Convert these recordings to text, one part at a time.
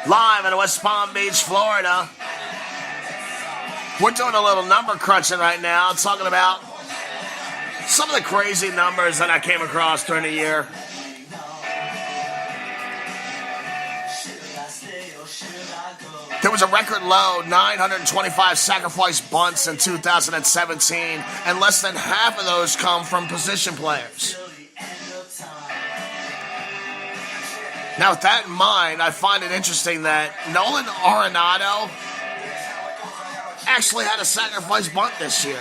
Live in West Palm Beach, Florida. We're doing a little number crunching right now, talking about some of the crazy numbers that I came across during the year. There was a record low 925 sacrifice bunts in 2017, and less than half of those come from position players. Now, with that in mind, I find it interesting that Nolan Arenado actually had a sacrifice bunt this year.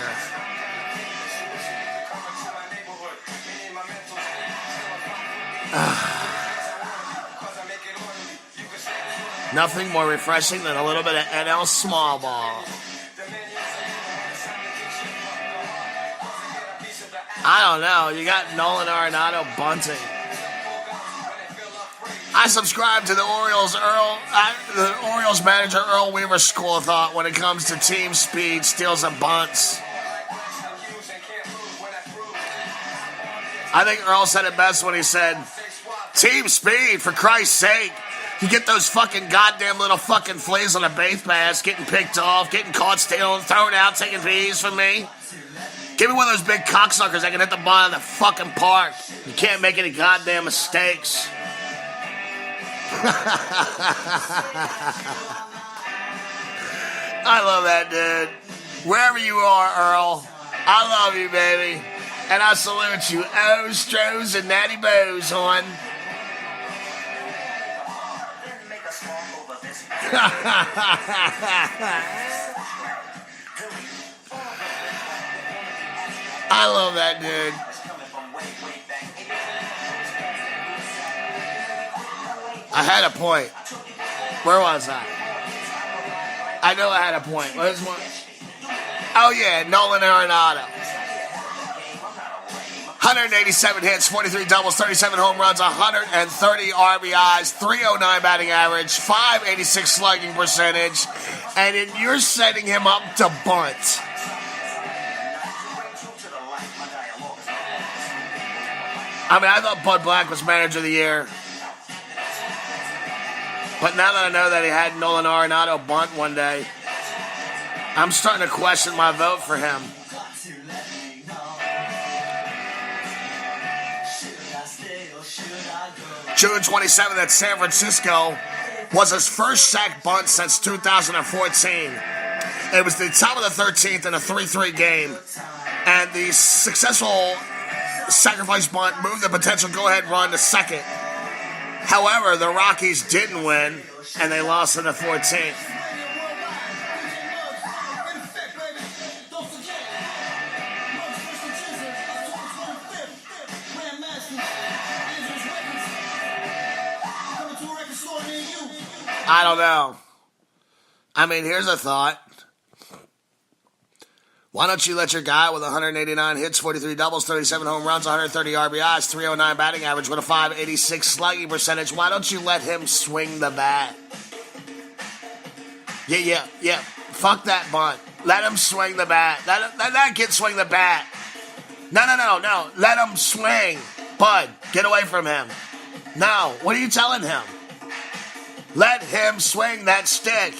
Nothing more refreshing than a little bit of NL small ball. I don't know. You got Nolan Arenado bunting. I subscribe to the Orioles manager Earl Weaver's school of thought when it comes to team speed, steals, and bunts. I think Earl said it best when he said, "Team speed, for Christ's sake. You get those fucking goddamn little fucking fleas on a base pass, getting picked off, getting caught stealing, thrown out, taking P's from me. Give me one of those big cocksuckers that can hit the ball in the fucking park. You can't make any goddamn mistakes." I love that, dude. Wherever you are, Earl, I love you, baby. And I salute you. Oh, Strohs and Natty Bows on. I love that, dude. I had a point. Where was I? I know I had a point. Where's one? Oh, yeah, Nolan Arenado. 187 hits, 43 doubles, 37 home runs, 130 RBIs, 309 batting average, 586 slugging percentage, and then you're setting him up to bunt. I mean, I thought Bud Black was manager of the year. But now that I know that he had Nolan Arenado bunt one day, I'm starting to question my vote for him. June 27th at San Francisco was his first sack bunt since 2014. It was the top of the 13th in a 3-3 game. And the successful sacrifice bunt moved the potential go-ahead run to second. However, the Rockies didn't win, and they lost in the 14th. I don't know. I mean, here's a thought. Why don't you let your guy with 189 hits, 43 doubles, 37 home runs, 130 RBIs, 309 batting average with a 586 slugging percentage, why don't you let him swing the bat? Yeah. Fuck that bunt. Let him swing the bat. Let that kid swing the bat. No. Let him swing. Bud, get away from him. No. What are you telling him? Let him swing that stick.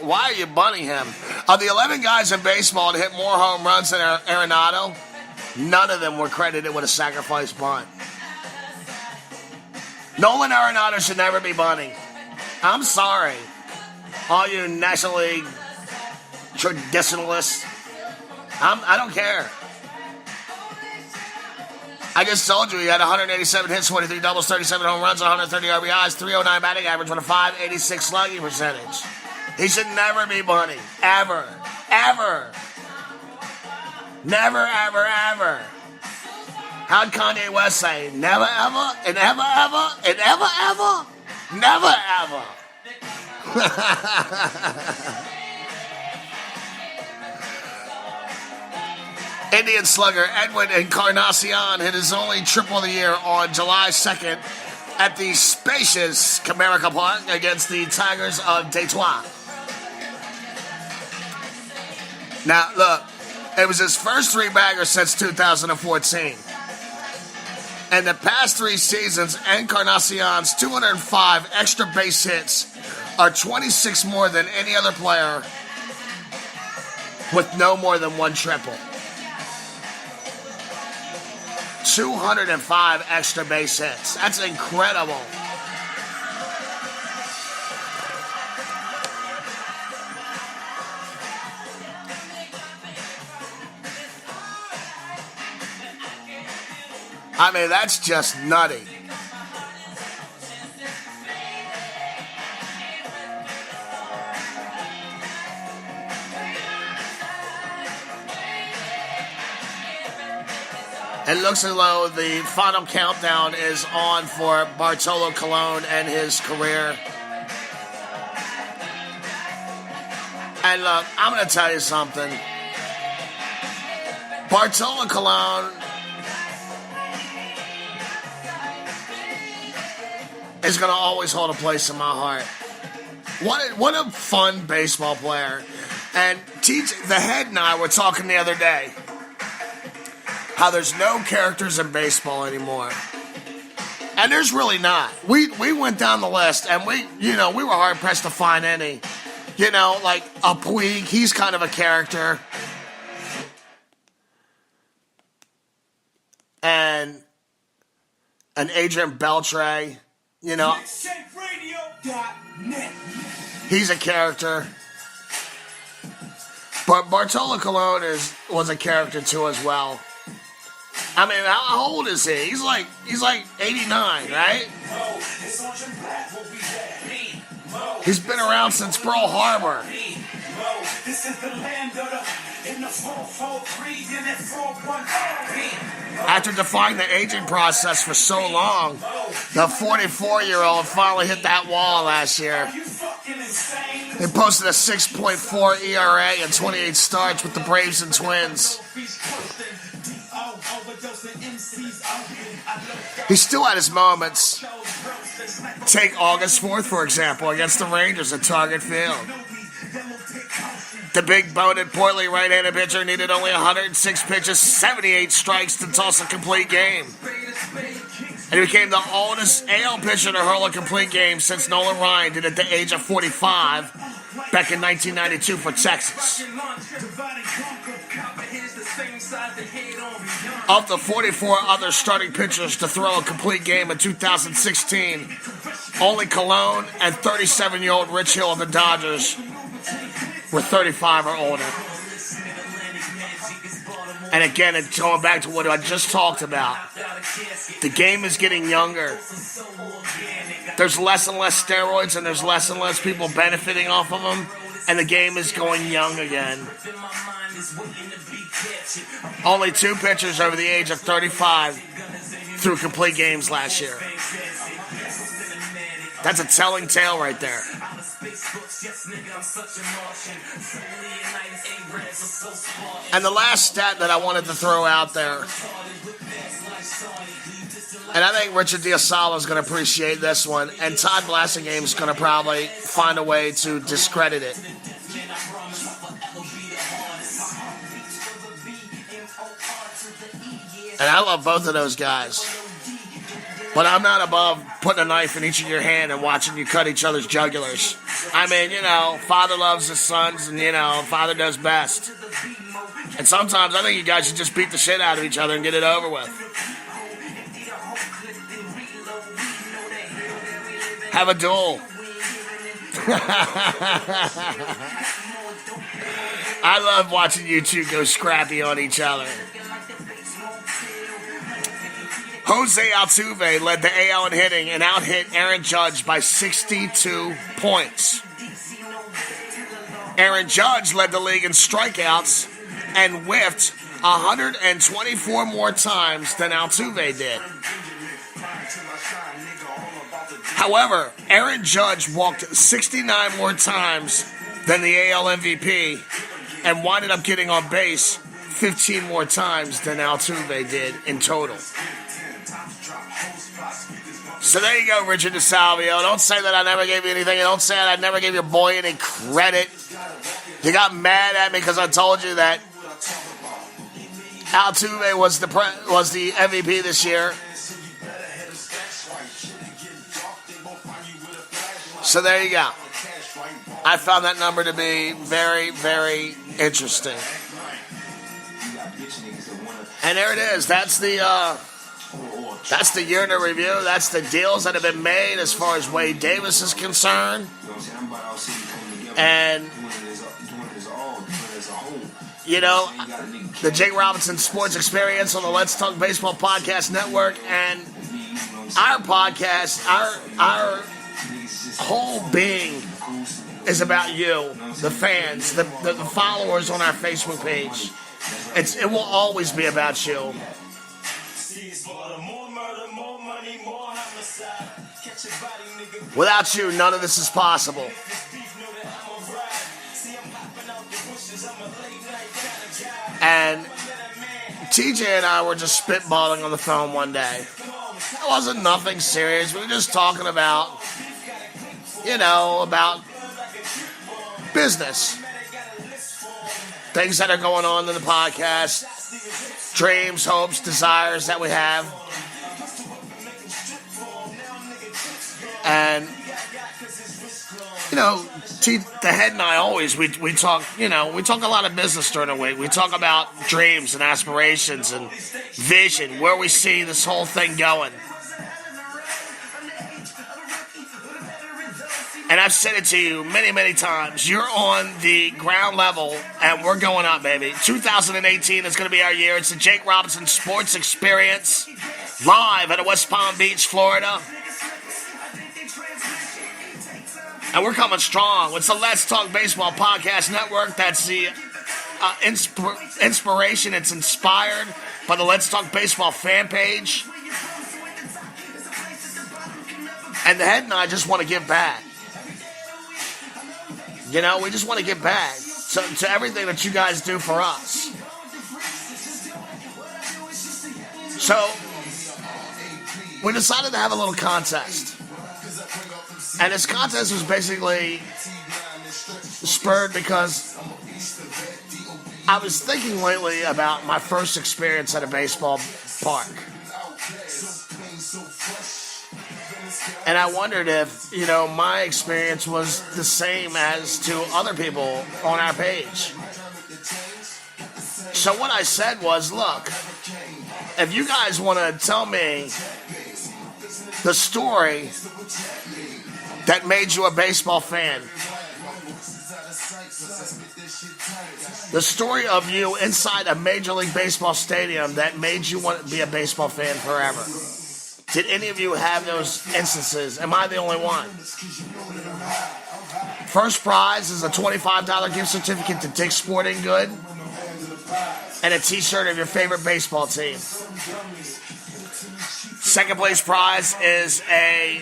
Why are you bunting him? Of the 11 guys in baseball to hit more home runs than Arenado, none of them were credited with a sacrifice bunt. Nolan Arenado should never be bunting. I'm sorry. All you National League traditionalists. I don't care. I just told you he had 187 hits, 23 doubles, 37 home runs, 130 RBIs, 309 batting average with a 586 slugging percentage. He should never be bunting. Ever. Never, ever. How'd Kanye West say? Never, ever, and ever, and ever. Never, ever. Indian slugger Edwin Encarnacion hit his only triple of the year on July 2nd at the spacious Comerica Park against the Tigers of Detroit. Now, look, it was his first three-bagger since 2014. In the past 3 seasons, Encarnacion's 205 extra base hits are 26 more than any other player with no more than 1 triple. 205 extra base hits. That's incredible. I mean, that's just nutty. It looks as though the final countdown is on for Bartolo Colon and his career. And look, I'm going to tell you something. Bartolo Colon is going to always hold a place in my heart. What a fun baseball player. And the head and I were talking the other day how there's no characters in baseball anymore. And there's really not. We went down the list and we were hard pressed to find any. Like a Puig, he's kind of a character. And an Adrian Beltre, he's a character. But Bartolo Colon was a character too as well. I mean, how old is he? He's like 89, right? He's been around since Pearl Harbor. After defying the aging process for so long, the 44-year-old finally hit that wall last year. He posted a 6.4 ERA and 28 starts with the Braves and Twins. He still had his moments. Take August 4th, for example, against the Rangers at Target Field. The big-boned, portly right-handed pitcher needed only 106 pitches, 78 strikes to toss a complete game. And he became the oldest AL pitcher to hurl a complete game since Nolan Ryan did at the age of 45 back in 1992 for Texas. Of the 44 other starting pitchers to throw a complete game in 2016, only Colon and 37-year-old Rich Hill of the Dodgers were 35 or older. And again, it's going back to what I just talked about. The game is getting younger. There's less and less steroids and there's less and less people benefiting off of them. And the game is going young again. Only 2 pitchers over the age of 35 threw complete games last year. That's a telling tale right there. And the last stat that I wanted to throw out there, and I think Richard Diasala is going to appreciate this one, and Todd Blasingame is going to probably find a way to discredit it. And I love both of those guys. But I'm not above putting a knife in each of your hand and watching you cut each other's jugulars. I mean, father loves his sons and, father does best. And sometimes I think you guys should just beat the shit out of each other and get it over with. Have a duel. I love watching you two go scrappy on each other. Jose Altuve led the AL in hitting and out-hit Aaron Judge by 62 points. Aaron Judge led the league in strikeouts and whiffed 124 more times than Altuve did. However, Aaron Judge walked 69 more times than the AL MVP and winded up getting on base 15 more times than Altuve did in total. So there you go, Richard DeSalvio. Don't say that I never gave you anything. Don't say that I never gave your boy any credit. You got mad at me because I told you that Altuve was the MVP this year. So there you go. I found that number to be very, very interesting. And there it is. That's the year in review. That's the deals that have been made as far as Wade Davis is concerned. And, you know, the Jake Robinson Sports Experience on the Let's Talk Baseball Podcast Network and our podcast, our whole being is about you, the fans, the followers on our Facebook page. It will always be about you. Without you, none of this is possible. And TJ and I were just spitballing on the phone one day. It wasn't nothing serious. We were just talking about, about business. Things that are going on in the podcast. Dreams, hopes, desires that we have. And, the head and I always, we talk, we talk a lot of business during the week. We talk about dreams and aspirations and vision, where we see this whole thing going. And I've said it to you many, many times. You're on the ground level, and we're going up, baby. 2018 is going to be our year. It's the Jake Robinson Sports Experience, live out of West Palm Beach, Florida. And we're coming strong. It's the Let's Talk Baseball Podcast Network. That's the inspiration. It's inspired by the Let's Talk Baseball fan page. And the head and I just want to give back. We just want to give back to everything that you guys do for us. So, we decided to have a little contest. And this contest was basically spurred because I was thinking lately about my first experience at a baseball park. And I wondered if, my experience was the same as to other people on our page. So what I said was, look, if you guys want to tell me the story that made you a baseball fan, the story of you inside a Major League Baseball stadium that made you want to be a baseball fan forever. Did any of you have those instances? Am I the only one? First prize is a $25 gift certificate to Dick's Sporting Good and a t-shirt of your favorite baseball team. Second place prize is a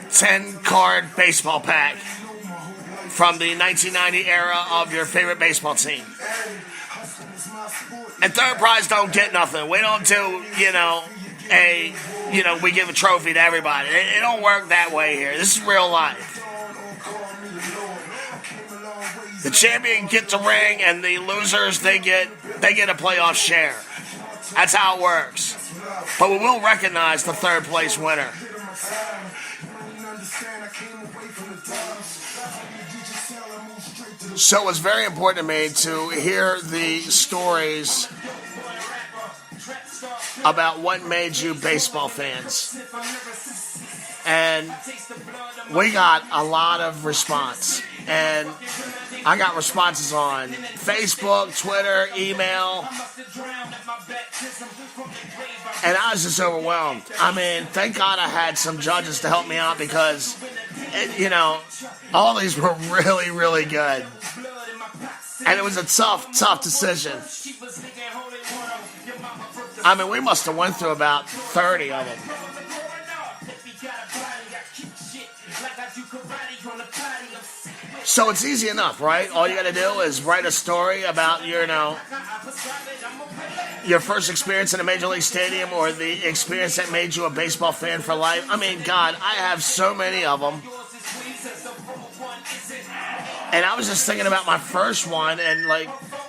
10-card baseball pack from the 1990 era of your favorite baseball team. And third prize don't get nothing. We don't do, we give a trophy to everybody. It don't work that way here. This is real life. The champion gets a ring, and the losers they get a playoff share. That's how it works. But we will recognize the third place winner. So it's very important to me to hear the stories about what made you baseball fans. And we got a lot of response. And I got responses on Facebook, Twitter, email. And I was just overwhelmed. I mean, thank God I had some judges to help me out because, all these were really, really good. And it was a tough decision. I mean, we must have went through about 30 of them. So it's easy enough, right? All you got to do is write a story about your first experience in a Major League Stadium or the experience that made you a baseball fan for life. I mean, God, I have so many of them. And I was just thinking about my first one and,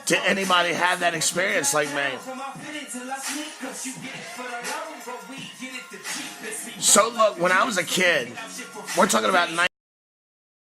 did anybody have that experience like me? So, look, when I was a kid, we're talking about